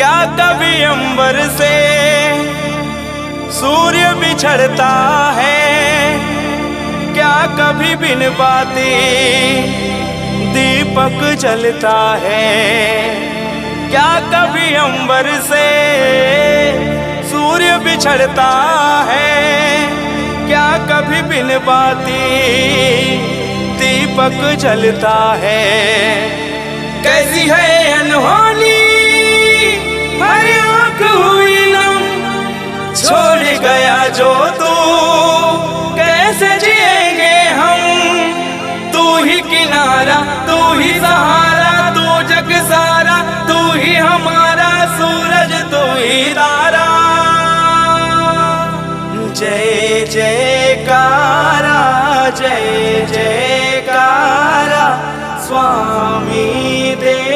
क्या कभी अंबर से सूर्य बिछड़ता है, क्या कभी बिन बाती दीपक जलता है। क्या कभी अंबर से सूर्य बिछड़ता है, क्या कभी बिन बाती दीपक जलता है। कैसी है अनहोनी हर आँख हुई नम, छोड़ गया जो तू कैसे जिएंगे हम। तू ही किनारा, तू ही सहारा, तू जग सारा, तू ही हमारा सूरज, तू ही तारा। जय जयकारा, जय जयकारा स्वामी देव।